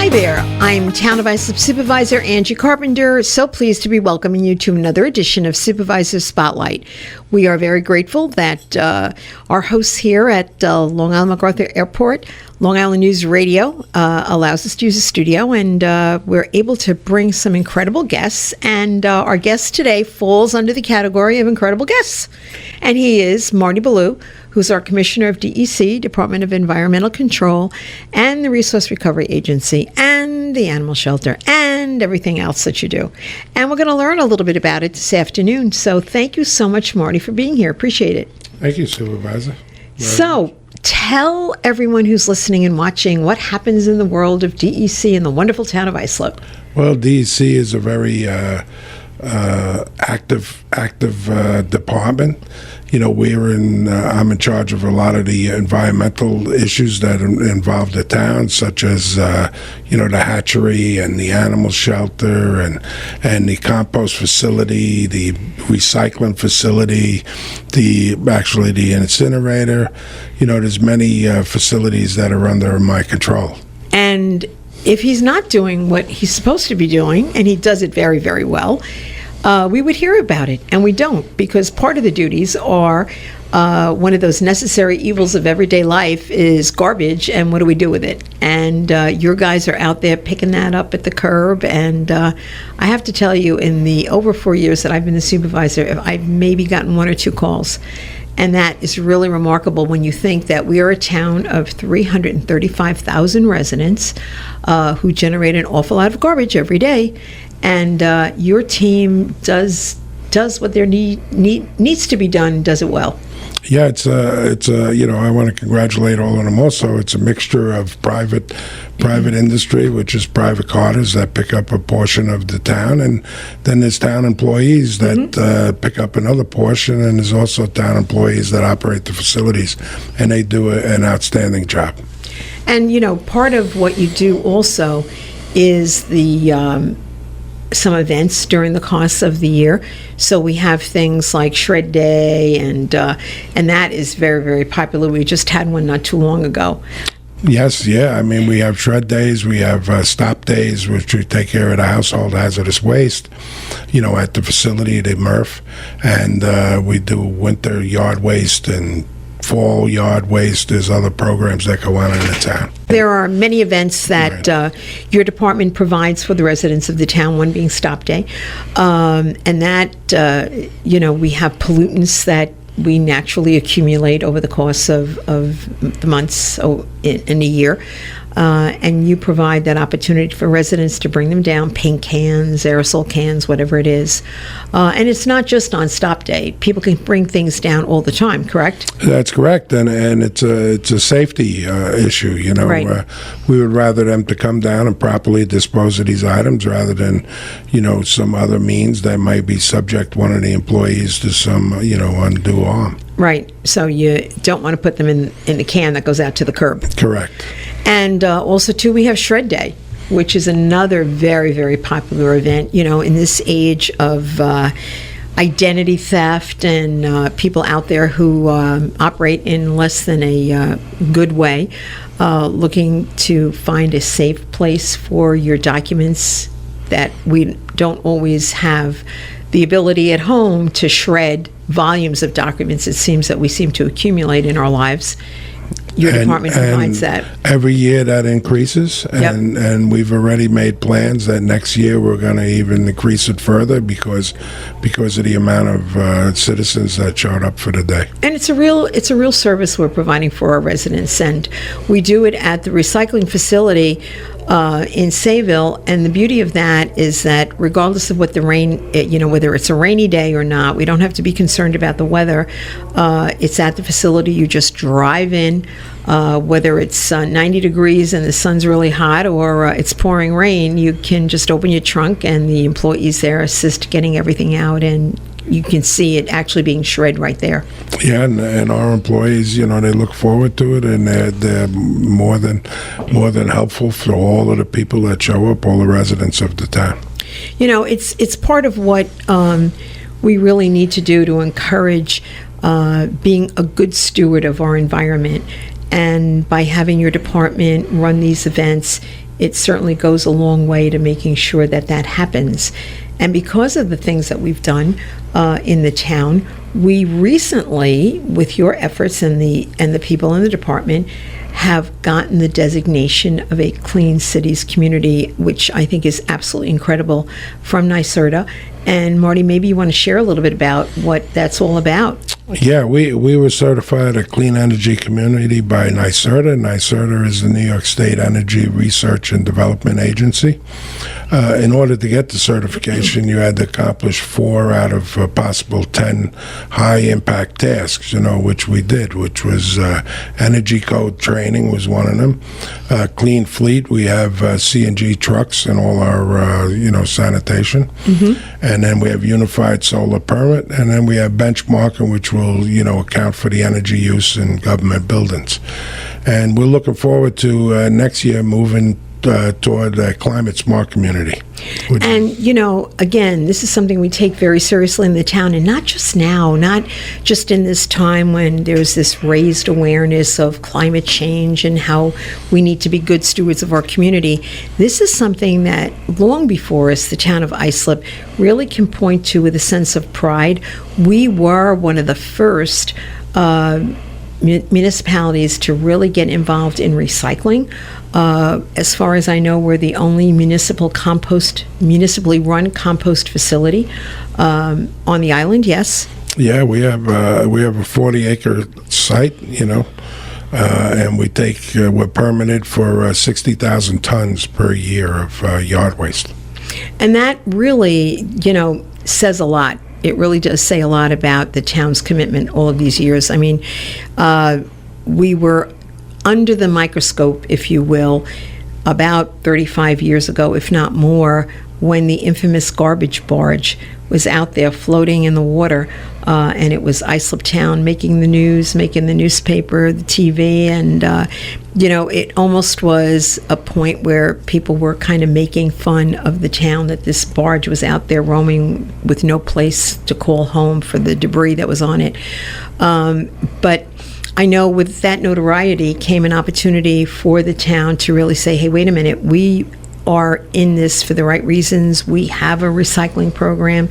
Hi there, I'm Town of Islip Supervisor Angie Carpenter, so pleased to be welcoming you to another edition of Supervisor Spotlight. We are very grateful that our hosts here at Long Island MacArthur Airport, Long Island News Radio, allows us to use the studio, and we're able to bring some incredible guests, and our guest today falls under the category of incredible guests, and he is Marty Bellew, who's our Commissioner of DEC, Department of Environmental Control, and the Resource Recovery Agency, and the Animal Shelter, and everything else that you do. And we're going to learn a little bit about it this afternoon. So thank you so much, Marty, for being here. Appreciate it. Thank you, Supervisor. So tell everyone who's listening and watching what happens in the world of DEC in the wonderful town of Islip. Well, DEC is a very active department. You know, I'm in charge of a lot of the environmental issues that involve the town, such as, the hatchery and the animal shelter and the compost facility, the recycling facility, the incinerator. You know, there's many facilities that are under my control. And if he's not doing what he's supposed to be doing, and he does it very, very well, we would hear about it, and we don't, because part of the duties are one of those necessary evils of everyday life is garbage, and what do we do with it? And your guys are out there picking that up at the curb, and I have to tell you, in the over 4 years that I've been the supervisor, I've maybe gotten 1 or 2 calls. And that is really remarkable when you think that we are a town of 335,000 residents who generate an awful lot of garbage every day. And your team does what there needs to be done, does it well. Yeah, it's I want to congratulate all of them also. It's a mixture of private industry, which is private carters that pick up a portion of the town, and then there's town employees that pick up another portion, and there's also town employees that operate the facilities, and they do an outstanding job. And, part of what you do also is the some events during the course of the year. So we have things like Shred Day, and that is very, very popular. We just had one not too long ago. Yes, yeah. I mean, we have shred days, we have stop days, which we take care of the household hazardous waste, at the facility, the MRF, and we do winter yard waste and fall yard waste. There's other programs that go on in the town. There are many events that your department provides for the residents of the town, one being Stop Day. And that, we have pollutants that we naturally accumulate over the course of the months in a year. And you provide that opportunity for residents to bring them down, paint cans, aerosol cans, whatever it is. And it's not just on Stop Day. People can bring things down all the time, correct? That's correct, and it's a safety issue. Right. We would rather them to come down and properly dispose of these items rather than, some other means that might be subject one of the employees to some, undue harm. Right. So you don't want to put them in the can that goes out to the curb. Correct. And also, too, we have Shred Day, which is another very, very popular event, in this age of identity theft and people out there who operate in less than a good way, looking to find a safe place for your documents that we don't always have the ability at home to shred volumes of documents. It seems that we seem to accumulate in our lives. Your department provides that. Every year that increases, and we've already made plans that next year we're going to even increase it further because of the amount of citizens that showed up for the day. And it's a real service we're providing for our residents, and we do it at the recycling facility in Sayville. And the beauty of that is that regardless of what the rain, whether it's a rainy day or not, we don't have to be concerned about the weather. It's at the facility. You just drive in, whether it's 90 degrees and the sun's really hot or it's pouring rain, you can just open your trunk and the employees there assist getting everything out, and you can see it actually being shred right there. Yeah, and our employees, they look forward to it, and they're more than helpful for all of the people that show up, all the residents of the town. It's part of what we really need to do to encourage being a good steward of our environment. And by having your department run these events, it certainly goes a long way to making sure that that happens. And because of the things that we've done in the town, we recently, with your efforts and the people in the department, have gotten the designation of a Clean Cities community, which I think is absolutely incredible, from NYSERDA. And Marty, maybe you want to share a little bit about what that's all about. Yeah, we were certified a clean energy community by NYSERDA. NYSERDA is the New York State Energy Research and Development Agency. In order to get the certification, you had to accomplish 4 out of possible 10 high-impact tasks, which we did, which was energy code training was one of them. Clean fleet, we have CNG trucks in all our, sanitation. And then we have unified solar permit, and then we have benchmarking, which will, account for the energy use in government buildings. And we're looking forward to next year moving toward a climate smart community. And, again, this is something we take very seriously in the town, and not just now, not just in this time when there's this raised awareness of climate change and how we need to be good stewards of our community. This is something that long before us, the town of Islip really can point to with a sense of pride. We were one of the first municipalities to really get involved in recycling. As far as I know, we're the only municipally run compost facility on the island. Yes. Yeah, we have a 40-acre site, and we're permitted for 60,000 tons per year of yard waste. And that really, says a lot. It really does say a lot about the town's commitment all of these years. I mean, we were under the microscope, if you will, about 35 years ago, if not more, when the infamous garbage barge was out there floating in the water, and it was Islip Town making the news, making the newspaper, the TV, and, it almost was a point where people were kind of making fun of the town, that this barge was out there roaming with no place to call home for the debris that was on it. But I know with that notoriety came an opportunity for the town to really say, hey, wait a minute, we are in this for the right reasons. We have a recycling program,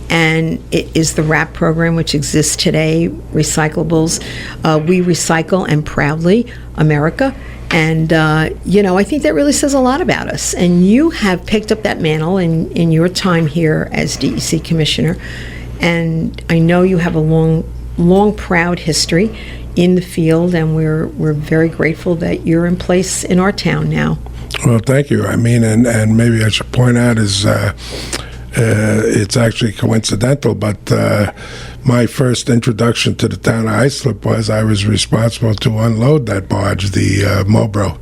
and it is the RAP program, which exists today, recyclables. We recycle, and proudly, America. And, I think that really says a lot about us. And you have picked up that mantle in your time here as DEC Commissioner. And I know you have a long, proud history in the field, and we're very grateful that you're in place in our town now. Well, thank you. I mean, and maybe I should point out is it's actually coincidental, but my first introduction to the town of Islip was I was responsible to unload that barge, the Mobro,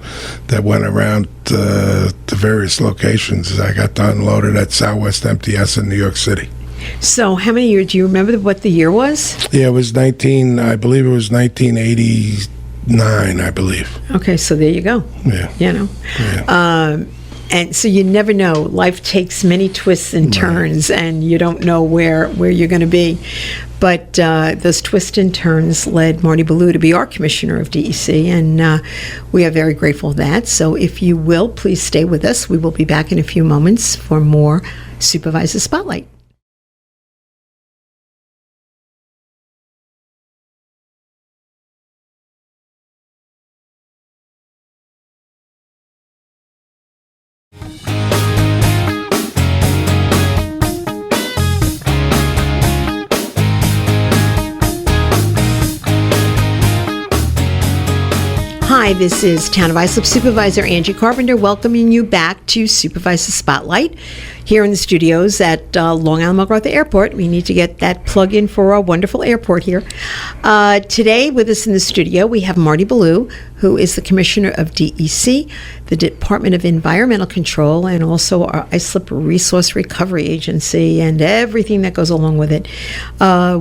that went around to various locations. I got to unload it at Southwest MTS in New York City. So how many years, do you remember what the year was? Yeah, it was 1989, I believe. Okay, so there you go. Yeah. Yeah. And so you never know. Life takes many twists and turns, and you don't know where you're going to be. But those twists and turns led Marty Bellew to be our Commissioner of DEC, and we are very grateful for that. So if you will, please stay with us. We will be back in a few moments for more Supervisor Spotlight. Hi, this is Town of Islip Supervisor Angie Carpenter welcoming you back to Supervisor Spotlight here in the studios at Long Island MacArthur Airport. We need to get that plug in for our wonderful airport here. Today with us in the studio we have Marty Bellew, who is the Commissioner of DEC, the Department of Environmental Control, and also our Islip Resource Recovery Agency and everything that goes along with it.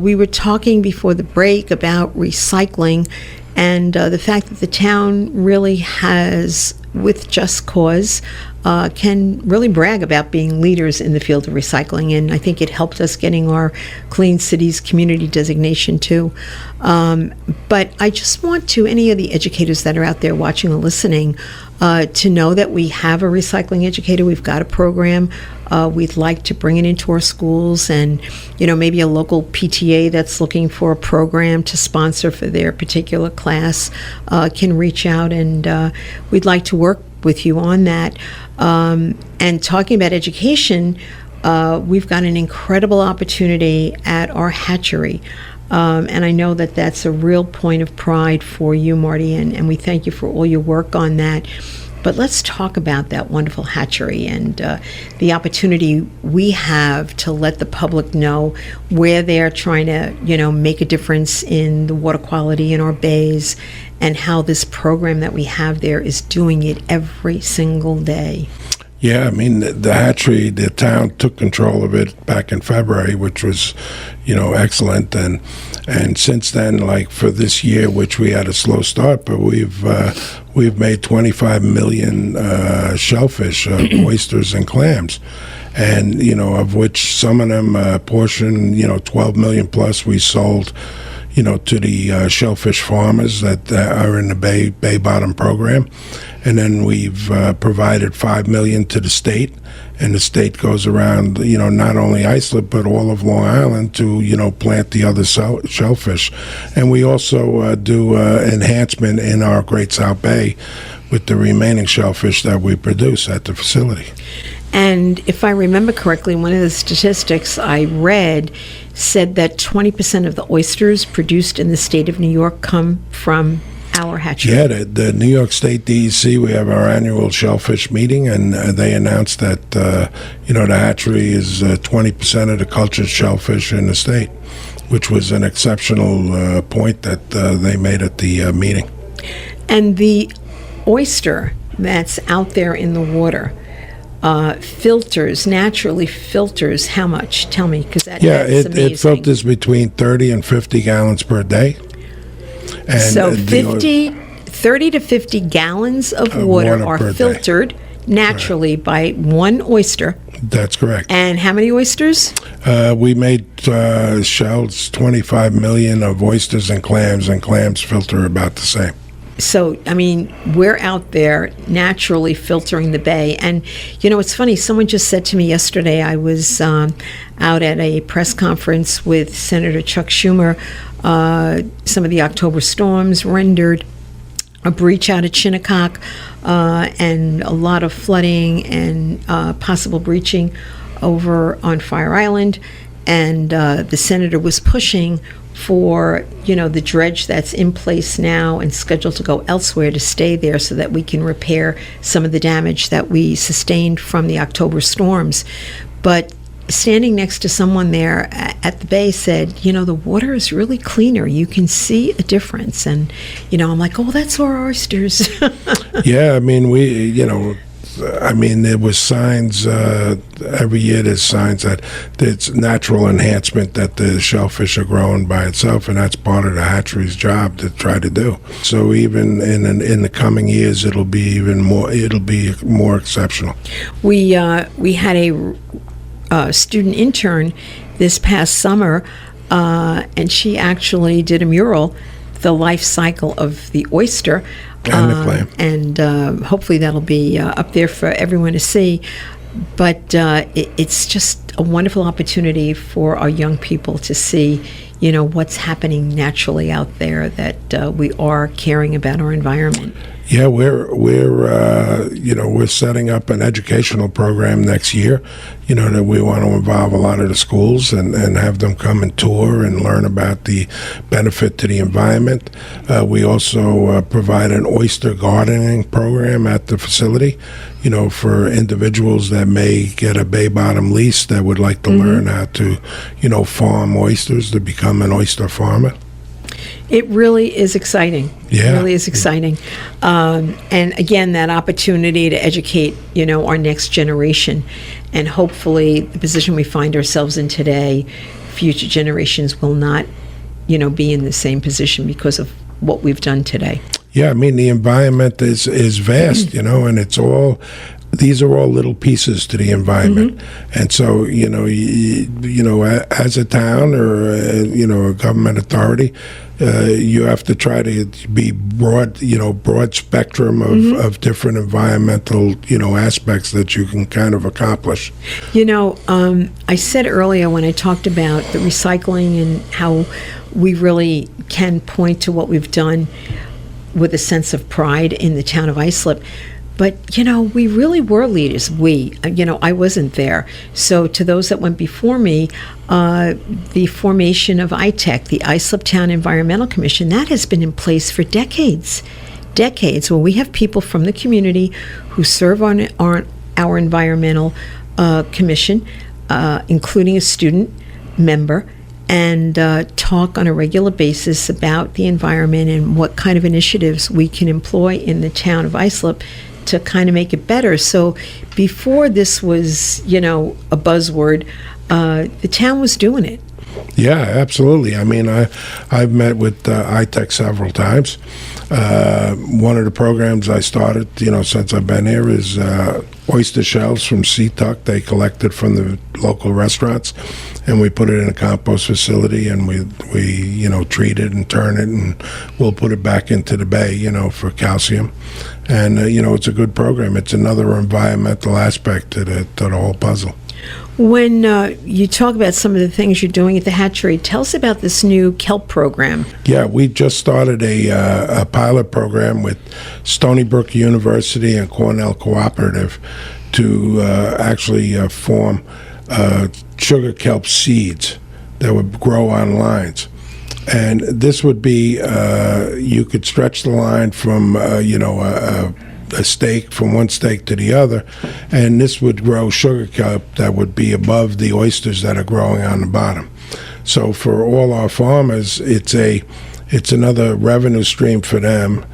We were talking before the break about recycling and the fact that the town really has with just cause, can really brag about being leaders in the field of recycling. And I think it helped us getting our Clean Cities community designation too. But I just want to, any of the educators that are out there watching or listening, to know that we have a recycling educator. We've got a program. We'd like to bring it into our schools, and maybe a local PTA that's looking for a program to sponsor for their particular class can reach out, and we'd like to work with you on that. And talking about education, we've got an incredible opportunity at our hatchery. And I know that that's a real point of pride for you, Marty, and we thank you for all your work on that. But let's talk about that wonderful hatchery and the opportunity we have to let the public know where they're trying to, make a difference in the water quality in our bays, and how this program that we have there is doing it every single day. Yeah, I mean, the hatchery, the town took control of it back in February, which was, excellent. And since then, like for this year, which we had a slow start, but we've made 25 million shellfish, oysters, and clams. And, of which some of them, portion, 12 million plus we sold, to the shellfish farmers that are in the Bay Bottom program. And then we've provided $5 million to the state, and the state goes around, not only Islip but all of Long Island to, plant the other shellfish. And we also do enhancement in our Great South Bay with the remaining shellfish that we produce at the facility. And if I remember correctly, one of the statistics I read said that 20% of the oysters produced in the state of New York come from our hatchery. Yeah, the New York State DEC, we have our annual shellfish meeting, and they announced that, the hatchery is 20% of the cultured shellfish in the state, which was an exceptional point that they made at the meeting. And the oyster that's out there in the water, naturally filters how much? Tell me, because that's amazing. It filters between 30 and 50 gallons per day. And so 30 to 50 gallons of water are filtered naturally by one oyster. That's correct. And how many oysters? We made shells, 25 million of oysters and clams filter about the same. So, I mean, we're out there naturally filtering the bay. And, it's funny, someone just said to me yesterday, I was out at a press conference with Senator Chuck Schumer. Some of the October storms rendered a breach out at Shinnecock, and a lot of flooding and possible breaching over on Fire Island. And the senator was pushing for, the dredge that's in place now and scheduled to go elsewhere to stay there so that we can repair some of the damage that we sustained from the October storms. But standing next to someone there at the bay said, the water is really cleaner. You can see a difference. And, I'm like, oh, that's our oysters. Yeah, I mean, there was signs, every year there's signs that it's natural enhancement that the shellfish are growing by itself, and that's part of the hatchery's job to try to do. So even in the coming years, it'll be more exceptional. We had a student intern this past summer, and she actually did a mural, the life cycle of the oyster. And the clam. And hopefully that'll be up there for everyone to see. But it's just a wonderful opportunity for our young people to see, what's happening naturally out there, that we are caring about our environment. Yeah, we're setting up an educational program next year, that we want to involve a lot of the schools and have them come and tour and learn about the benefit to the environment. We also provide an oyster gardening program at the facility, for individuals that may get a bay bottom lease that would like to learn how to, farm oysters, to become an oyster farmer. It really is exciting. Yeah. It really is exciting. And again, that opportunity to educate, our next generation. And hopefully the position we find ourselves in today, future generations will not, be in the same position because of what we've done today. Yeah, I mean, the environment is vast, and it's all, these are all little pieces to the environment. And so, as a town or, a government authority, you have to try to be broad spectrum of different environmental, aspects that you can kind of accomplish. I said earlier when I talked about the recycling and how we really can point to what we've done with a sense of pride in the town of Islip. But, we really were leaders. I wasn't there. So to those that went before me, the formation of ITEC, the Islip Town Environmental Commission, that has been in place for decades. Where we have people from the community who serve on our environmental commission, including a student member, and talk on a regular basis about the environment and what kind of initiatives we can employ in the town of Islip to kind of make it better. So before this was, a buzzword, the town was doing it. Yeah, absolutely. I mean, I've met with ITEC several times. One of the programs I started, since I've been here is oyster shells from SeaTuck. They collected from the local restaurants, and we put it in a compost facility, and we treat it and turn it, and we'll put it back into the bay, for calcium. And, it's a good program. It's another environmental aspect to the whole puzzle. When you talk about some of the things you're doing at the hatchery, tell us about this new kelp program. Yeah, we just started a pilot program with Stony Brook University and Cornell Cooperative to actually form sugar kelp seeds that would grow on lines. And this would be, you could stretch the line from, a stake from one stake to the other, and this would grow sugar kelp that would be above the oysters that are growing on the bottom. So for all our farmers, it's another revenue stream for them.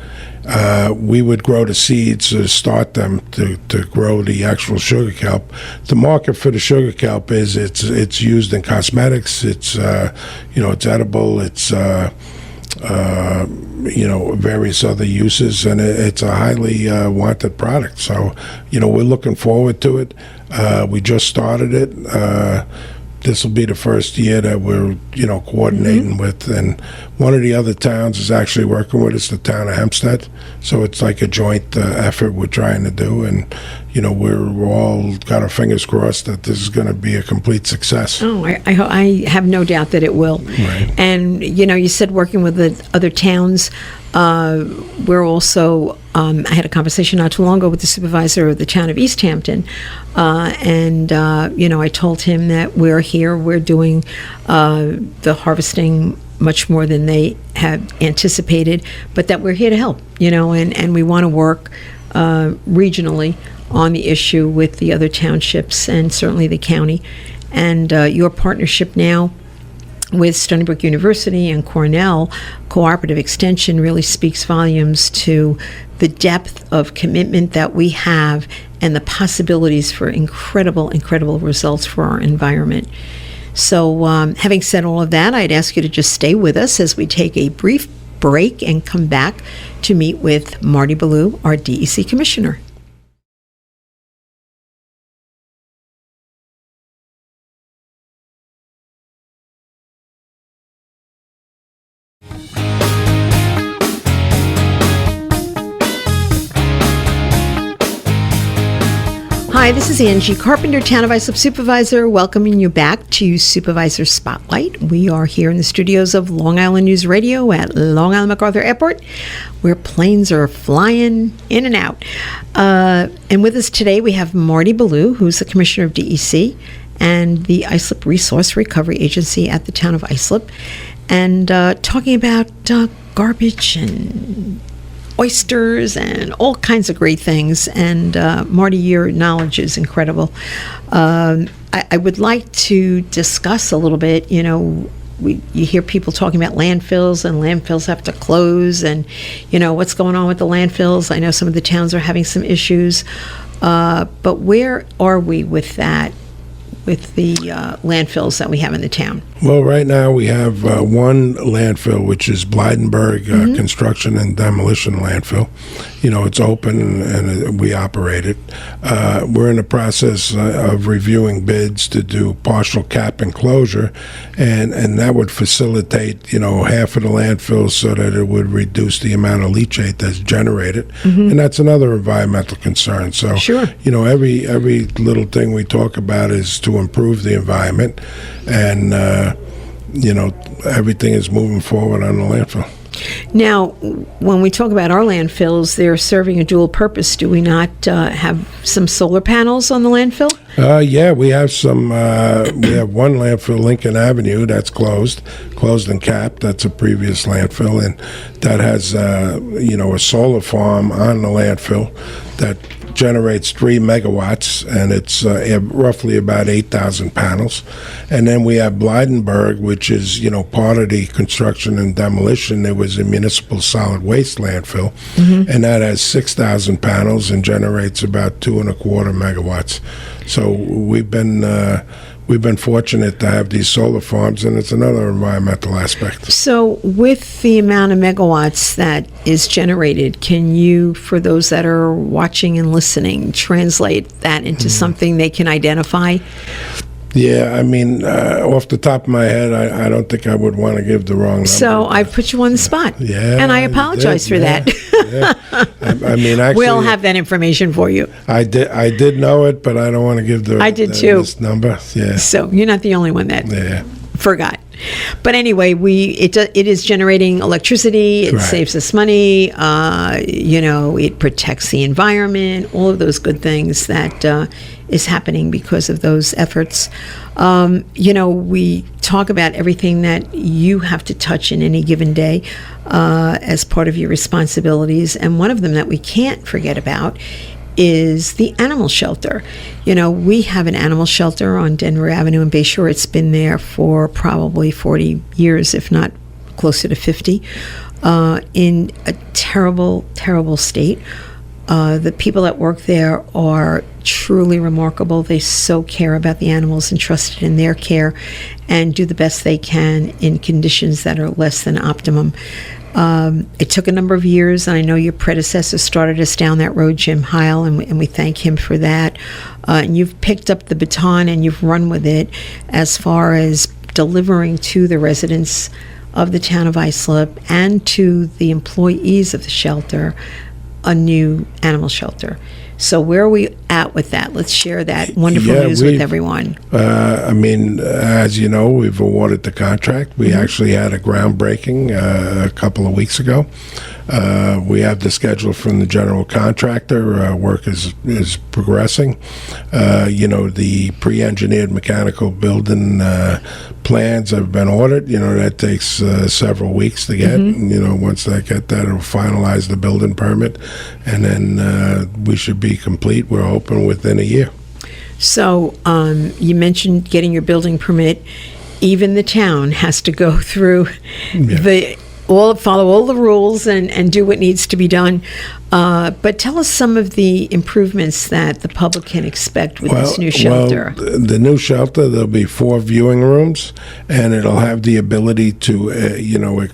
We would grow the seeds to start them to grow the actual sugar kelp. The market for the sugar kelp is it's used in cosmetics. It's it's edible. It's various other uses, and it's a highly wanted product. So, we're looking forward to it. We just started it. This will be the first year that we're, coordinating with, and one of the other towns is actually working with us, the town of Hempstead. So it's like a joint effort we're trying to do, and, we're all got our fingers crossed that this is going to be a complete success. Oh, I have no doubt that it will. Right. And, you said working with the other towns. We're also, I had a conversation not too long ago with the supervisor of the town of East Hampton, and I told him that we're doing the harvesting much more than they had anticipated, but that we're here to help, and we want to work regionally on the issue with the other townships and certainly the county. And your partnership now with Stony Brook University and Cornell Cooperative Extension really speaks volumes to the depth of commitment that we have and the possibilities for incredible results for our environment. So having said all of that, I'd ask you to just stay with us as we take a brief break and come back to meet with Marty Bellew, our DEC Commissioner. Hi, this is Angie Carpenter, Town of Islip Supervisor, welcoming you back to Supervisor Spotlight. We are here in the studios of Long Island News Radio at Long Island MacArthur Airport, where planes are flying in and out. And with us today, we have Marty Bellew, who's the Commissioner of DEC and the Islip Resource Recovery Agency at the Town of Islip, and talking about garbage and oysters and all kinds of great things. And Marty, your knowledge is incredible. I would like to discuss a little bit, you hear people talking about landfills, and landfills have to close, and what's going on with the landfills. I know some of the towns are having some issues, but where are we with that? with the landfills that we have in the town? Well, right now we have one landfill, which is Blydenburg Construction and Demolition Landfill. You know, it's open and we operate it. We're in the process of reviewing bids to do partial cap enclosure, and that would facilitate, you know, half of the landfill so that it would reduce the amount of leachate that's generated. And that's another environmental concern. So, Sure. you know, every little thing we talk about is to improve the environment, and you know, everything is moving forward on the landfill. Now, when we talk about our landfills, they're serving a dual purpose. Do we not have some solar panels on the landfill? Yeah, we have some. We have one landfill, Lincoln Avenue, that's closed and capped. That's a previous landfill, and that has you know, a solar farm on the landfill that generates 3 megawatts, and it's roughly about 8,000 panels. And then we have Blydenburg, which is, you know, part of the construction and demolition. It was a municipal solid waste landfill, and that has 6,000 panels and generates about 2.25 megawatts. So we've been fortunate to have these solar farms, and it's another environmental aspect. So with the amount of megawatts that is generated, can you, for those that are watching and listening, translate that into something they can identify? Yeah, I mean, off the top of my head, I don't think I would want to give the wrong number. So I put you on the spot. Yeah, And I apologize for that. Yeah. I mean, actually, We'll have that information for you. I did know it, but I don't want to give the I did too. this number. Yeah, So you're not the only one that yeah. forgot. But anyway, it is generating electricity. It Right. saves us money. You know, it protects the environment. All of those good things that is happening because of those efforts. You know, we talk about everything that you have to touch in any given day as part of your responsibilities, and one of them that we can't forget about is the animal shelter. You know, we have an animal shelter on Denver Avenue in Bayshore. It's been there for probably 40 years, if not closer to 50, in a terrible, terrible state. The people that work there are truly remarkable. They so care about the animals entrusted in their care and do the best they can in conditions that are less than optimum. It took a number of years, and I know your predecessor started us down that road, Jim Heil, and we thank him for that. And you've picked up the baton and you've run with it as far as delivering to the residents of the town of Islip and to the employees of the shelter a new animal shelter. So where are we at with that? Let's share that wonderful news with everyone. I mean, as you know, we've awarded the contract. We actually had a groundbreaking a couple of weeks ago. We have the schedule from the general contractor. Work is progressing. You know, the pre-engineered mechanical building plans have been ordered. You know, that takes several weeks to get. You know, once they get that, it'll finalize the building permit, and then we should be complete. We're hoping within a year. So you mentioned getting your building permit. Even the town has to go through follow all the rules and do what needs to be done. But tell us some of the improvements that the public can expect with this new shelter. Well, the new shelter, there'll be 4 viewing rooms, and it'll have the ability to, you know,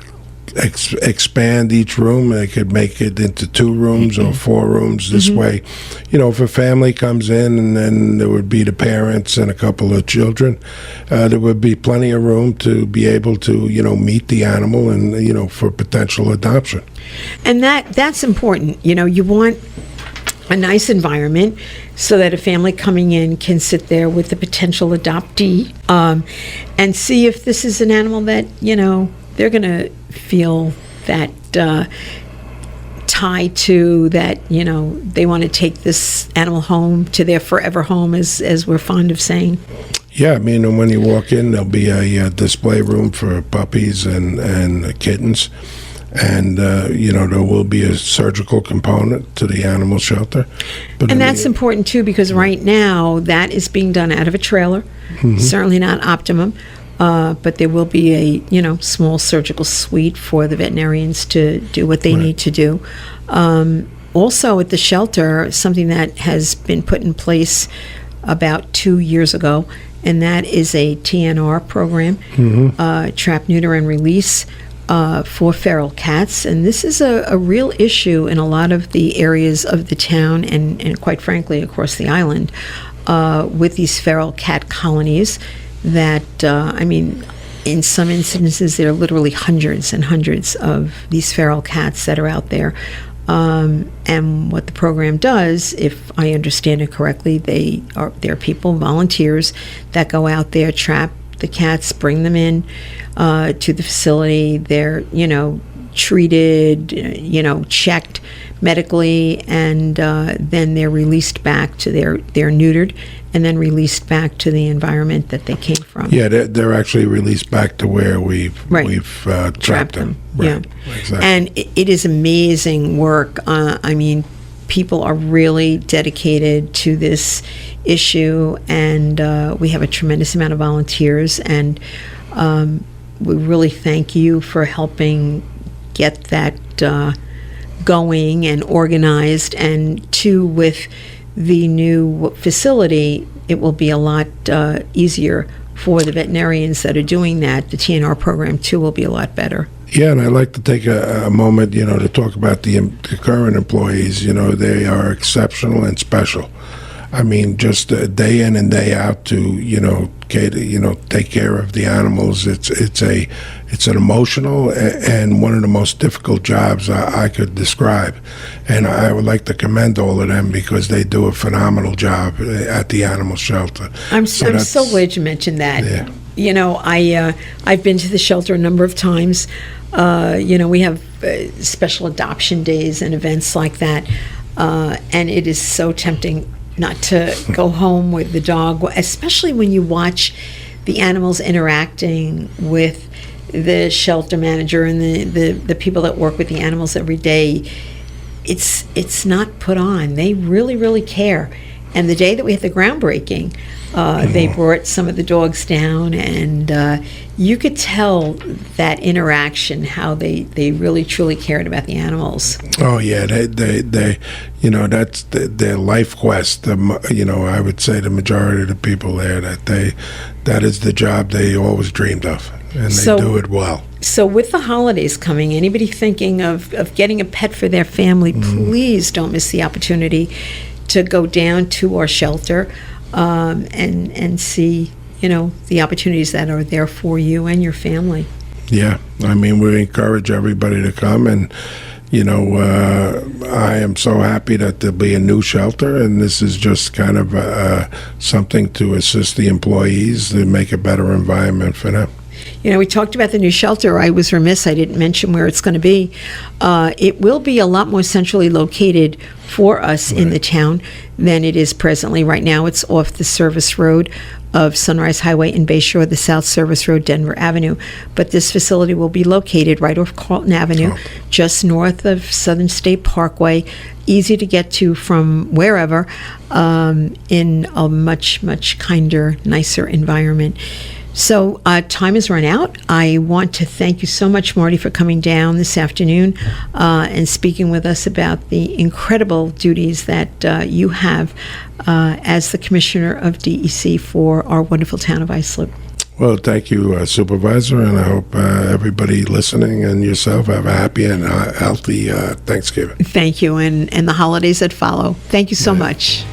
expand each room. They could make it into 2 rooms or 4 rooms. This way, you know, if a family comes in and then there would be the parents and a couple of children, there would be plenty of room to be able to, you know, meet the animal and, you know, for potential adoption. And that's important. You know, you want a nice environment so that a family coming in can sit there with the potential adoptee and see if this is an animal that, you know, they're going to feel that tie to, that, you know, they want to take this animal home to their forever home, as we're fond of saying. Yeah, I mean, and when you walk in, there'll be a display room for puppies and kittens. And, you know, there will be a surgical component to the animal shelter. But and that's important, too, because right now that is being done out of a trailer. Certainly not optimum. But there will be a, you know, small surgical suite for the veterinarians to do what they need to do. Also at the shelter, something that has been put in place about 2 years ago, and that is a TNR program, trap, neuter, and release for feral cats. And this is a real issue in a lot of the areas of the town and quite frankly, across the island, with these feral cat colonies that, in some instances, there are literally hundreds and hundreds of these feral cats that are out there. And what the program does, if I understand it correctly, they're people, volunteers, that go out there, trap the cats, bring them in to the facility. They're, treated, checked medically, and then they're released back to they're neutered and then released back to the environment that they came from. Yeah, they're actually released back to where we've trapped them. Right. Yeah, exactly. And it is amazing work. People are really dedicated to this issue, and we have a tremendous amount of volunteers, and we really thank you for helping get that going and organized. And two, with the new facility, it will be a lot easier for the veterinarians that are doing that. The TNR program, too, will be a lot better. Yeah, and I'd like to take a moment, to talk about the current employees. They are exceptional and special. Just day in and day out to, take care of the animals. It's an emotional and one of the most difficult jobs I could describe. And I would like to commend all of them because they do a phenomenal job at the animal shelter. I'm so glad you mentioned that. Yeah. I've been to the shelter a number of times. We have special adoption days and events like that, and it is so tempting not to go home with the dog, especially when you watch the animals interacting with the shelter manager and the people that work with the animals every day. It's not put on. They really, really care. And the day that we had the groundbreaking, they brought some of the dogs down, and you could tell that interaction, how they really truly cared about the animals. Oh yeah, they that's their life quest. I would say the majority of the people there that is the job they always dreamed of, and they do it well. So with the holidays coming, anybody thinking of getting a pet for their family, please don't miss the opportunity to go down to our shelter and see, the opportunities that are there for you and your family. Yeah, we encourage everybody to come, and I am so happy that there'll be a new shelter, and this is just kind of something to assist the employees to make a better environment for them. We talked about the new shelter. I was remiss, I didn't mention where it's going to be. It will be a lot more centrally located for us in the town than it is presently. Right now, it's off the service road of Sunrise Highway in Bayshore, the South Service Road, Denver Avenue. But this facility will be located right off Carlton Avenue, just north of Southern State Parkway, easy to get to from wherever, in a much, much kinder, nicer environment. So time has run out. I want to thank you so much, Marty, for coming down this afternoon and speaking with us about the incredible duties that you have as the Commissioner of DEC for our wonderful town of Islip. Well, thank you, Supervisor, and I hope everybody listening and yourself have a happy and healthy Thanksgiving. Thank you, and the holidays that follow. Thank you so much.